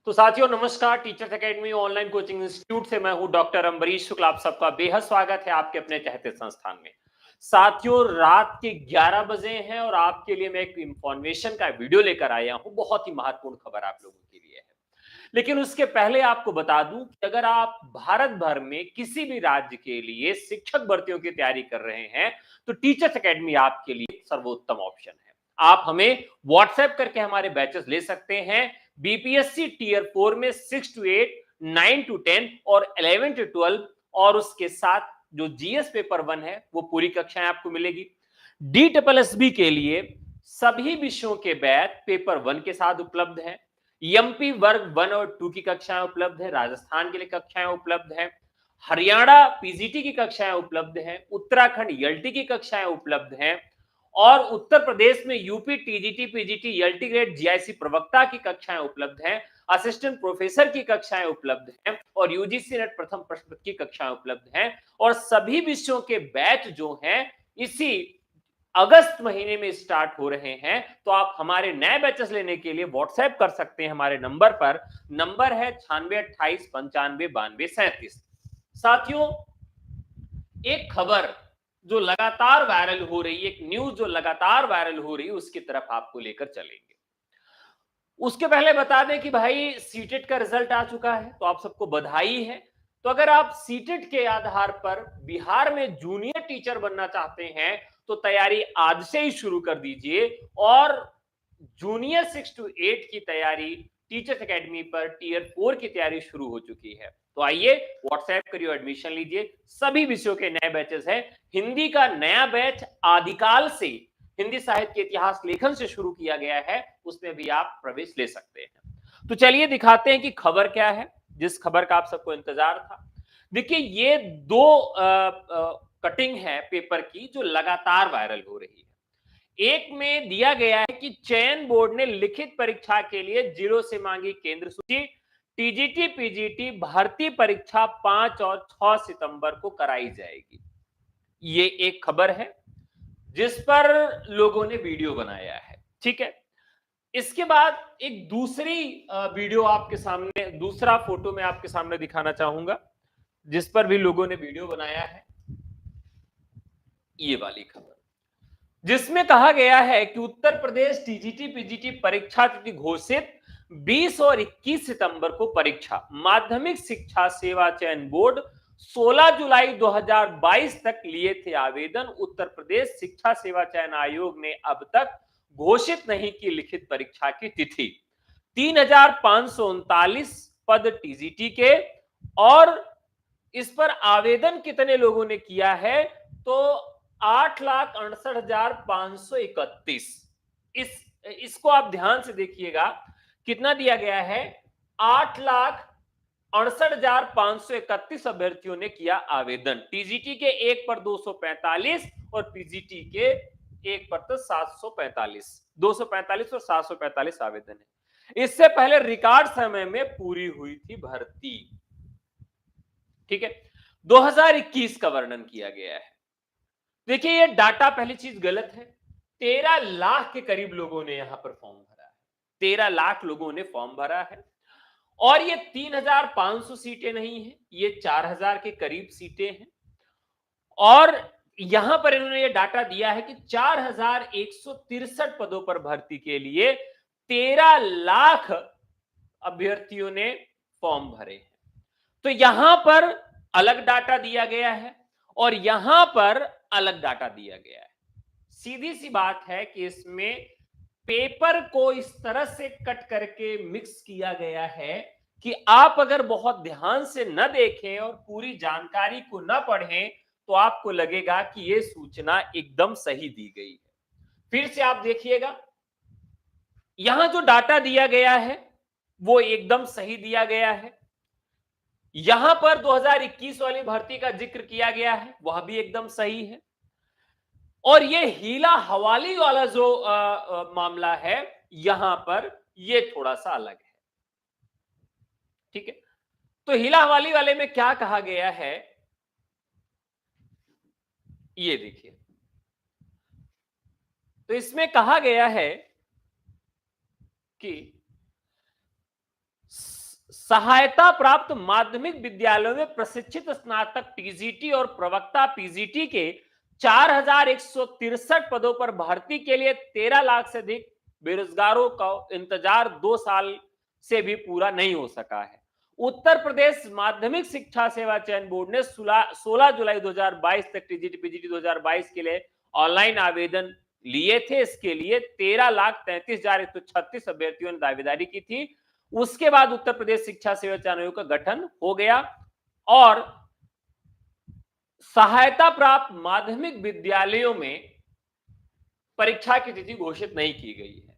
तो साथियों नमस्कार। Teachers academy online coaching institute से मैं हूं डॉक्टर अम्बरीश शुक्ला। आप सबका बेहद स्वागत है आपके अपने चहेते संस्थान में। साथियों रात के 11 बजे हैं और आपके लिए मैं एक इंफॉर्मेशन का वीडियो लेकर आया हूं। बहुत ही महत्वपूर्ण खबर आप लोगों के लिए है। लेकिन उसके पहले आपको बता दूं कि अगर आप भारत भर में किसी भी राज्य के लिए शिक्षक भर्तियों की तैयारी कर रहे हैं तो टीचर्स एकेडमी आपके लिए सर्वोत्तम ऑप्शन है। आप हमें व्हाट्सएप करके हमारे बैचेस ले सकते हैं। बीपीएससी टियर 4 में 6 to 8, 9 to 10 और 11 to 12 और उसके साथ जो जीएस पेपर 1 है वो पूरी कक्षाएं आपको मिलेगी। DSSB के लिए सभी विषयों के बैच पेपर 1 के साथ उपलब्ध है। एमपी वर्ग 1 और 2 की कक्षाएं उपलब्ध है। राजस्थान के लिए कक्षाएं उपलब्ध है। हरियाणा पीजीटी की कक्षाएं उपलब्ध हैं। उत्तराखंड एलटी की कक्षाएं उपलब्ध हैं और उत्तर प्रदेश में UP TGT PGT LT grade GIC प्रवक्ता की कक्षाएं उपलब्ध हैं। असिस्टेंट प्रोफेसर की कक्षाएं उपलब्ध हैं और यूजीसी नेट प्रथम प्रश्न पत्र की कक्षाएं उपलब्ध हैं और सभी विषयों के बैच जो हैं इसी अगस्त महीने में स्टार्ट हो रहे हैं। तो आप हमारे नए बैचेस लेने के लिए व्हाट्सएप कर सकते हैं हमारे नंबर पर। नंबर है 9628959237। साथियों एक खबर जो लगातार वायरल हो रही है, एक न्यूज जो लगातार वायरल हो रही है उसकी तरफ आपको लेकर चलेंगे। उसके पहले बता दें कि भाई सीटेट का रिजल्ट आ चुका है तो आप सबको बधाई है। तो अगर आप सीटेट के आधार पर बिहार में जूनियर टीचर बनना चाहते हैं तो तैयारी आज से ही शुरू कर दीजिए और जूनियर 6 to 8 की तैयारी टीचर्स एकेडमी पर टियर 4 की तैयारी शुरू हो चुकी है। तो आइए व्हाट्सएप करिए, एडमिशन लीजिए। सभी विषयों के नए बैचेस हैं। हिंदी का नया बैच आदिकाल से हिंदी साहित्य के इतिहास लेखन से शुरू किया गया है, उसमें भी आप प्रवेश ले सकते हैं। तो चलिए दिखाते हैं कि खबर क्या है, जिस खबर का आप सबको इंतजार था। देखिए ये दो कटिंग है पेपर की जो लगातार वायरल हो रही है। एक में दिया गया है कि चयन बोर्ड ने लिखित परीक्षा के लिए जिलों से मांगी केंद्र सूची। टीजीटी पीजीटी भर्ती परीक्षा 5 और 6 सितंबर को कराई जाएगी। ये एक खबर है जिस पर लोगों ने वीडियो बनाया है। ठीक है, इसके बाद एक दूसरी वीडियो आपके सामने, दूसरा फोटो मैं आपके सामने दिखाना चाहूंगा जिस पर भी लोगों ने वीडियो बनाया है। ये वाली खबर जिसमें कहा गया है कि उत्तर प्रदेश टीजीटी पीजीटी परीक्षा तिथि घोषित 20 और 21 सितंबर को परीक्षा। माध्यमिक शिक्षा सेवा चयन बोर्ड 16 जुलाई 2022 तक लिए थे आवेदन। उत्तर प्रदेश शिक्षा सेवा चयन आयोग ने अब तक घोषित नहीं की लिखित परीक्षा की तिथि। 3539 पद टीजीटी के और इस पर आवेदन कितने लोगों ने किया है तो 8,68,531। इसको आप ध्यान से देखिएगा कितना दिया गया है। 8,68,531 अभ्यर्थियों ने किया आवेदन। टीजीटी के एक पर 245 और पीजीटी के एक पर तो 745, 245 और 745 आवेदन है। इससे पहले रिकॉर्ड समय में पूरी हुई थी भर्ती। ठीक है, 2021 का वर्णन किया गया है। देखिए ये डाटा, पहली चीज गलत है। 13 लाख के करीब लोगों ने यहां पर फॉर्म भरा है। 13 लाख लोगों ने फॉर्म भरा है और ये 3,500 सीटें नहीं है, ये 4,000 के करीब सीटें हैं। और यहां पर इन्होंने ये डाटा दिया है कि 4,163 पदों पर भर्ती के लिए 13 लाख अभ्यर्थियों ने फॉर्म भरे हैं। तो यहां पर अलग डाटा दिया गया है और यहां पर अलग डाटा दिया गया है। सीधी सी बात है कि इसमें पेपर को इस तरह से कट करके मिक्स किया गया है कि आप अगर बहुत ध्यान से न देखें और पूरी जानकारी को न पढ़ें तो आपको लगेगा कि यह सूचना एकदम सही दी गई है। फिर से आप देखिएगा, यहां जो डाटा दिया गया है वो एकदम सही दिया गया है। यहां पर 2021 वाली भर्ती का जिक्र किया गया है, वह भी एकदम सही है। और ये हीला हवाली वाला जो मामला है यहां पर ये थोड़ा सा अलग है। ठीक है, तो हीला हवाली वाले में क्या कहा गया है ये देखिए। तो इसमें कहा गया है कि सहायता प्राप्त माध्यमिक विद्यालयों में प्रशिक्षित स्नातक टीजीटी और प्रवक्ता पीजीटी के 4163 पदों पर भर्ती के लिए 13 लाख से अधिक बेरोजगारों का इंतजार 2 साल से भी पूरा नहीं हो सका है। उत्तर प्रदेश माध्यमिक शिक्षा सेवा चयन बोर्ड ने 16 जुलाई 2022 तक टीजीटी पीजीटी 2022 के लिए ऑनलाइन आवेदन लिए थे। इसके लिए 13,33,136 अभ्यर्थियों ने दावेदारी की थी। उसके बाद उत्तर प्रदेश शिक्षा सेवा चयन आयोग का गठन हो गया और सहायता प्राप्त माध्यमिक विद्यालयों में परीक्षा की तिथि घोषित नहीं की गई है।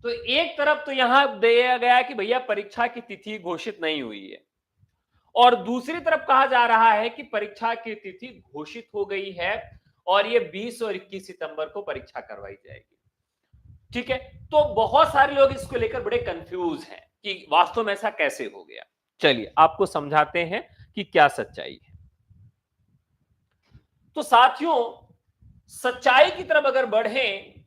तो एक तरफ तो यहां दिया गया कि भैया परीक्षा की तिथि घोषित नहीं हुई है और दूसरी तरफ कहा जा रहा है कि परीक्षा की तिथि घोषित हो गई है और ये 20 और 21 सितंबर को परीक्षा करवाई जाएगी। ठीक है, तो बहुत सारे लोग इसको लेकर बड़े कंफ्यूज हैं कि वास्तव में ऐसा कैसे हो गया। चलिए आपको समझाते हैं कि क्या सच्चाई है। तो साथियों, सच्चाई की तरफ अगर बढ़ें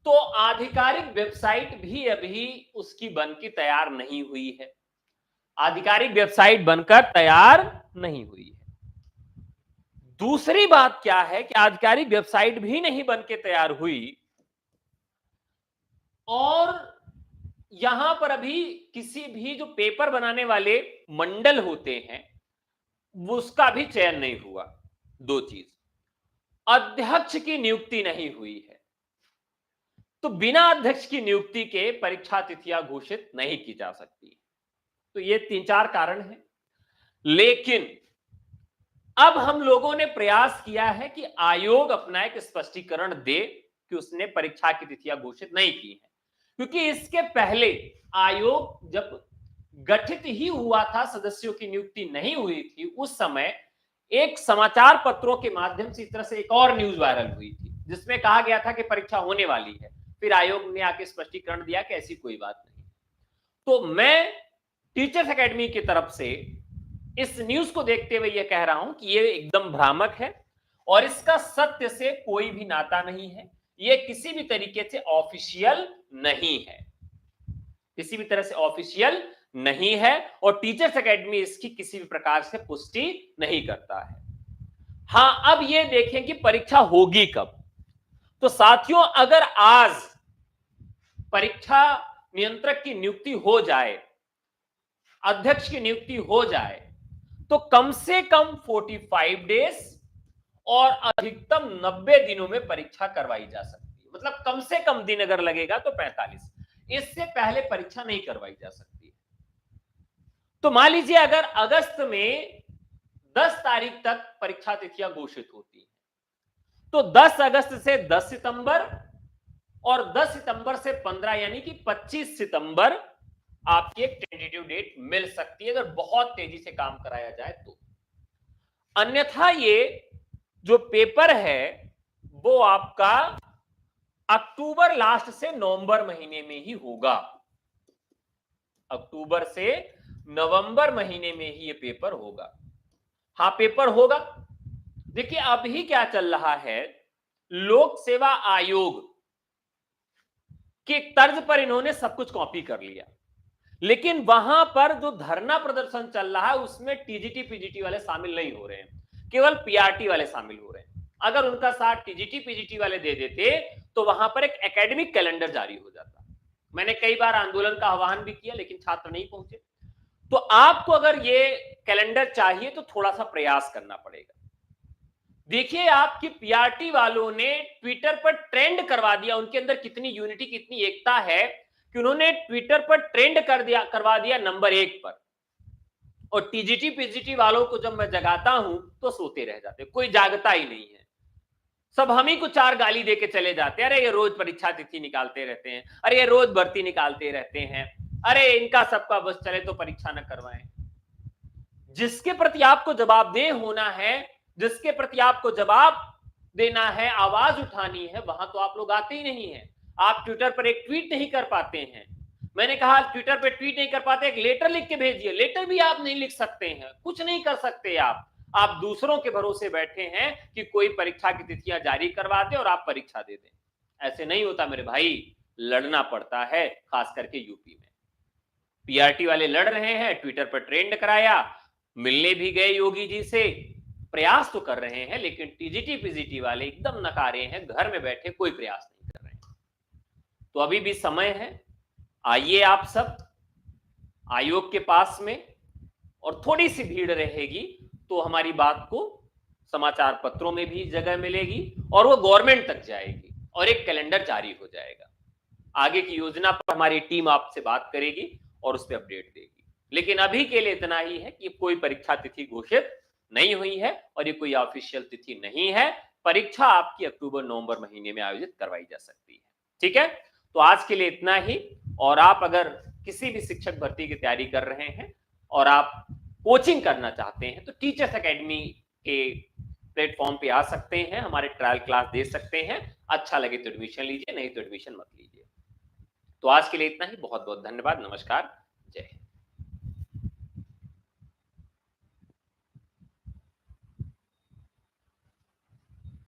तो आधिकारिक वेबसाइट भी अभी उसकी बनकर तैयार नहीं हुई है। आधिकारिक वेबसाइट बनकर तैयार नहीं हुई है। दूसरी बात क्या है कि आधिकारिक वेबसाइट भी नहीं बनकर तैयार हुई और यहां पर अभी किसी भी जो पेपर बनाने वाले मंडल होते हैं उसका भी चयन नहीं हुआ। दो चीज, अध्यक्ष की नियुक्ति नहीं हुई है, तो बिना अध्यक्ष की नियुक्ति के परीक्षा तिथियां घोषित नहीं की जा सकती। तो ये 3-4 कारण हैं। लेकिन अब हम लोगों ने प्रयास किया है कि आयोग अपना एक स्पष्टीकरण दे कि उसने परीक्षा की तिथियां घोषित नहीं की है, क्योंकि इसके पहले आयोग जब गठित ही हुआ था, सदस्यों की नियुक्ति नहीं हुई थी, उस समय एक समाचार पत्रों के माध्यम से इस तरह से एक और न्यूज वायरल हुई थी जिसमें कहा गया था कि परीक्षा होने वाली है। फिर आयोग ने आके स्पष्टीकरण दिया कि ऐसी कोई बात नहीं। तो मैं टीचर्स एकेडमी की तरफ से इस न्यूज को देखते हुए यह कह रहा हूं कि यह एकदम भ्रामक है और इसका सत्य से कोई भी नाता नहीं है। यह किसी भी तरीके से ऑफिशियल नहीं है, किसी भी तरह से ऑफिशियल नहीं है और टीचर्स एकेडमी इसकी किसी भी प्रकार से पुष्टि नहीं करता है। हां, अब यह देखें कि परीक्षा होगी कब। तो साथियों, अगर आज परीक्षा नियंत्रक की नियुक्ति हो जाए, अध्यक्ष की नियुक्ति हो जाए, तो कम से कम 45 डेज और अधिकतम 90 दिनों में परीक्षा करवाई जा सकती है। मतलब कम से कम दिन अगर लगेगा तो 45, इससे पहले परीक्षा नहीं करवाई जा सकती। तो मान लीजिए अगर अगस्त में 10 तारीख तक परीक्षा तिथियां घोषित होती हैं, तो 10 अगस्त से 10 सितंबर और 10 सितंबर से 15 यानी कि 25 सितंबर आपकी एक टेंटेटिव डेट मिल सकती है अगर बहुत तेजी से काम कराया जाए तो। अन्यथा ये जो पेपर है वो आपका अक्टूबर लास्ट से नवंबर महीने में ही होगा। अक्टूबर से नवंबर महीने में ही ये पेपर होगा। हां, पेपर होगा। देखिए अभी क्या चल रहा है, लोक सेवा आयोग के तर्ज पर इन्होंने सब कुछ कॉपी कर लिया, लेकिन वहां पर जो धरना प्रदर्शन चल रहा है उसमें टीजीटी पीजीटी वाले शामिल नहीं हो रहे हैं, केवल पीआरटी वाले शामिल हो रहे हैं। अगर उनका साथ टीजीटी पीजीटी वाले दे देते तो वहां पर एक एकेडमिक कैलेंडर जारी हो जाता। मैंने कई बार आंदोलन का आह्वान भी किया लेकिन छात्र नहीं पहुंचे। तो आपको अगर ये कैलेंडर चाहिए तो थोड़ा सा प्रयास करना पड़ेगा। देखिए आपकी पीआरटी वालों ने ट्विटर पर ट्रेंड करवा दिया, उनके अंदर कितनी यूनिटी कितनी एकता है कि उन्होंने ट्विटर पर ट्रेंड करवा दिया नंबर 1 पर। और टीजीटी पीजीटी वालों को जब मैं जगाता हूं तो सोते रह जाते, कोई जागता ही नहीं है। सब हम ही को 4 गाली देके चले जाते हैं, अरे ये रोज परीक्षा तिथि निकालते रहते हैं, अरे ये रोज भर्ती निकालते रहते हैं, अरे इनका सबका बस चले तो परीक्षा न करवाएं। जिसके प्रति आपको जवाबदेह होना है, जिसके प्रति आपको जवाब देना है, आवाज उठानी है, वहां तो आप लोग आते ही नहीं है। आप ट्विटर पर एक ट्वीट नहीं कर पाते हैं। मैंने कहा ट्विटर पर ट्वीट नहीं कर पाते, एक लेटर लिख के भेजिए। लेटर भी आप नहीं लिख सकते हैं, कुछ नहीं कर सकते आप दूसरों के भरोसे बैठे हैं कि कोई परीक्षा की तिथियां जारी करवा दे और आप परीक्षा दे दें। ऐसे नहीं होता मेरे भाई, लड़ना पड़ता है, खास करके यूपी में। पीआरटी वाले लड़ रहे हैं, ट्विटर पर ट्रेंड कराया, मिलने भी गए योगी जी से, प्रयास तो कर रहे हैं, लेकिन टीजीटी पीजीटी वाले एकदम नकारे हैं, घर में बैठे कोई प्रयास नहीं कर रहे हैं। तो अभी भी समय है, आइए आप सब आयोग के पास में, और थोड़ी सी भीड़ रहेगी तो हमारी बात को समाचार पत्रों में भी जगह मिलेगी और वो गवर्नमेंट तक जाएगी और एक कैलेंडर जारी हो जाएगा। आगे की योजना पर हमारी टीम आपसे बात करेगी और उस पर अपडेट देगी। लेकिन अभी के लिए इतना ही है कि कोई परीक्षा तिथि घोषित नहीं हुई है और ये कोई ऑफिशियल तिथि नहीं है। परीक्षा आपकी अक्टूबर नवंबर महीने में आयोजित करवाई जा सकती है। ठीक है, तो आज के लिए इतना ही। और आप अगर किसी भी शिक्षक भर्ती की तैयारी कर रहे हैं और आप कोचिंग करना चाहते हैं तो टीचर्स एकेडमी के प्लेटफॉर्म पे आ सकते हैं, हमारे ट्रायल क्लास दे सकते हैं। अच्छा लगे तो एडमिशन लीजिए, नहीं तो एडमिशन मत लीजिए। तो आज के लिए इतना ही। बहुत बहुत धन्यवाद। नमस्कार।